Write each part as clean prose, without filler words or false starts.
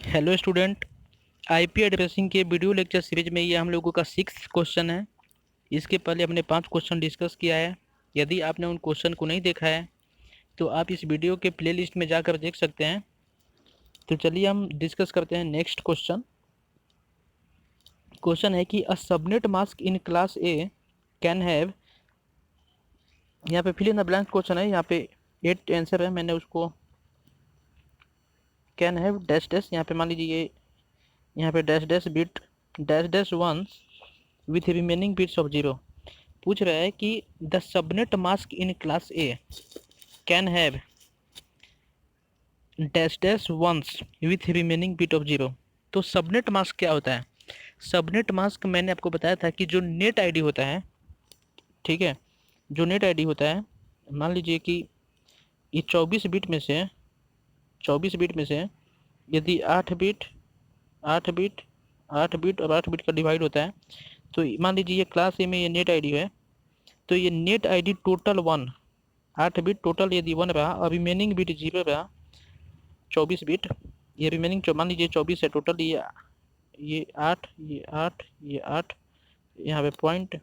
Hello student. IP addressing के video lecture series में ये हम लोगों का 6th क्वेश्चन है। इसके पहले हमने 5 क्वेश्चन डिस्कस किया है। यदि आपने उन क्वेश्चन को नहीं देखा है तो आप इस वीडियो के प्लेलिस्ट में जाकर देख सकते हैं। तो चलिए हम डिस्कस करते हैं नेक्स्ट क्वेश्चन। क्वेश्चन है कि a subnet mask in class A can have, यहाँ पे fill in the blank question है, यहाँ पे 8 आंसर है, मैंने उसको कैन हैव डैश डैश यहाँ पे मान लीजिए, यहाँ पे dash dash bit dash dash ones with remaining bits of zero. पूछ रहा है कि the subnet mask in class A can have dash dash ones with remaining bit of zero. तो सबनेट मास्क क्या होता है? सबनेट मास्क मैंने आपको बताया था कि जो नेट आईडी होता है, ठीक है, जो नेट आईडी होता है, मान लीजिए कि ये 24 बिट में से यदि 8 बिट और 8 बिट का डिवाइड होता है, तो मान लीजिए ये क्लास ए में ये नेट आईडी है, तो ये net ID total 1, 8 bit total यदि 1 रहा और रिमेनिंग बिट 0 रहा, 24 बिट, ये रिमेनिंग मान लीजिए 24 है टोटल, ये 8, ये 8, ये 8, यहाँ पे पॉइंट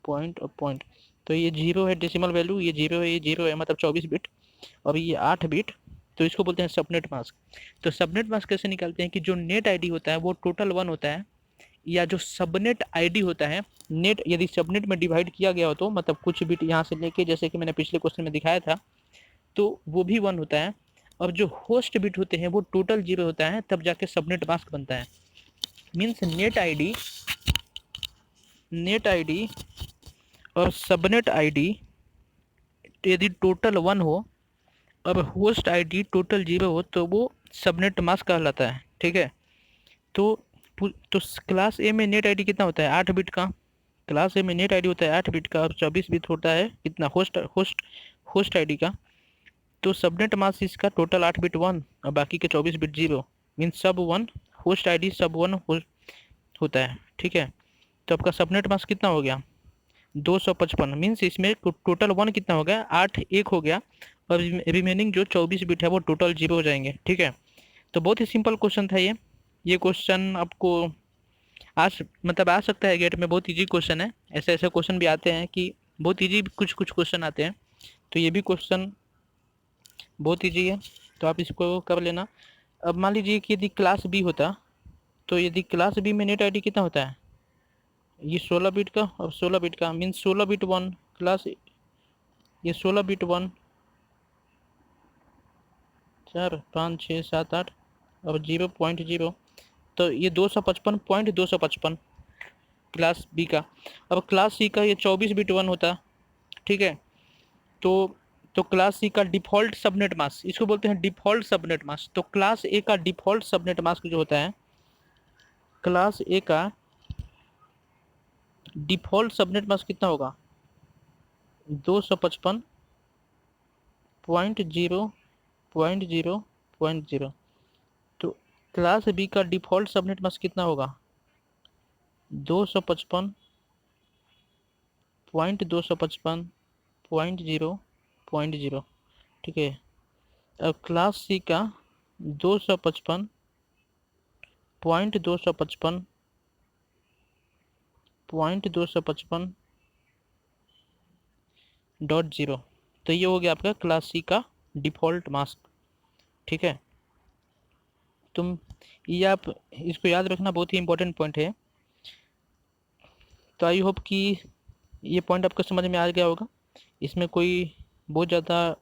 पॉइंट और पॉइंट, तो ये 0 है डेसिमल वैल्यू, ये 0 है, ये 0 है, मतलब 24 बिट, और ये 8 बिट। तो इसको बोलते हैं सबनेट मास्क। तो सबनेट मास्क कैसे निकालते हैं कि जो नेट आईडी होता है वो टोटल 1 होता है, या जो सबनेट आईडी होता है, नेट यदि सबनेट में डिवाइड किया गया हो तो मतलब कुछ बिट यहाँ से लेके, जैसे कि मैंने पिछले क्वेश्चन में दिखाया था, तो वो भी 1 होता है। और जो होस्ट बिट होते हैं वो टोटल 0 होता है, तब जाके सबनेट मास्क बनता है। मीन्स नेट आईडी और सबनेट आईडी यदि टोटल 1 हो और होस्ट आईडी टोटल 0 हो तो वो सबनेट मास्क कहलाता है, ठीक है। तो तो क्लास ए में नेट आईडी कितना होता है? 8 बिट का। क्लास ए में नेट आईडी होता है 8 बिट का, और 24 बिट होता है कितना? होस्ट आईडी का। तो सबनेट मास्क इसका टोटल 8 बिट 1 और बाकी के 24 बिट 0, मीन्स सब 1, होस्ट आईडी सब 1 होता है, ठीक है। तो आपका सबनेट मास्क कितना हो गया? 255। मीन्स इसमें टोटल 1 कितना हो गया? 8 एक हो गया, और रिमेनिंग जो 24 बिट है वो टोटल 0 हो जाएंगे, ठीक है। तो बहुत ही सिंपल क्वेश्चन था ये क्वेश्चन आपको मतलब आ सकता है गेट में, बहुत इजी क्वेश्चन है। ऐसे ऐसे क्वेश्चन भी आते हैं कि बहुत इजी कुछ कुछ क्वेश्चन आते हैं, तो ये भी क्वेश्चन बहुत इजी है, तो आप इसको कर लेना। अब मान लीजिए कि यदि क्लास बी होता, तो यदि क्लास बी में नेट आईडी कितना होता है? ये 16 बिट का और 16 बिट का, मीन्स 16 बिट 1 क्लास, ये 16 बिट 1, 4 5 6 7 8 और 0.0, तो ये 255.255 क्लास बी का। अब क्लास सी का ये 24 बिट 1 होता, ठीक है। तो क्लास सी का डिफ़ॉल्ट सबनेट मास्क, इसको बोलते हैं डिफ़ॉल्ट सबनेट मास्क। तो क्लास ए का डिफ़ॉल्ट सबनेट मास्क जो होता है, क्लास ए का डिफ़ॉल्ट सबनेट मास्क कितना होगा? 255.0.0.0। तो क्लास बी का डिफ़ॉल्ट सबनेट मास्क कितना होगा? 255.255.0.0, ठीक है। अब क्लास सी का 255.255.0, तो ये हो गया आपका क्लास सी का डिफ़ॉल्ट मास्क, ठीक है। तुम ये आप इसको याद रखना, बहुत ही इंपॉर्टेंट पॉइंट है। तो आई होप कि ये पॉइंट आपको समझ में आ गया होगा। इसमें कोई बहुत ज़्यादा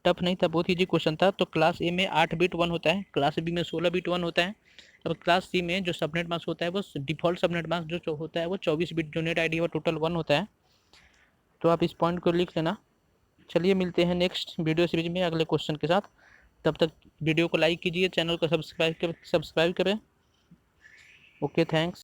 टफ नहीं था, बहुत ईजी क्वेश्चन था। तो क्लास ए में 8 बिट 1 होता है, क्लास बी में 16 बिट 1 होता है, और क्लास सी में जो सबनेट मास्क होता है वो डिफ़ॉल्ट सबनेट मास्क जो होता है वो 24 बिट जो नेट आईडी है वो टोटल 1 होता है। तो आप इस पॉइंट को लिख लेना। चलिए मिलते हैं नेक्स्ट वीडियो सीरीज में अगले क्वेश्चन के साथ। तब तक वीडियो को लाइक कीजिए, चैनल को सब्सक्राइब करें। Okay, thanks.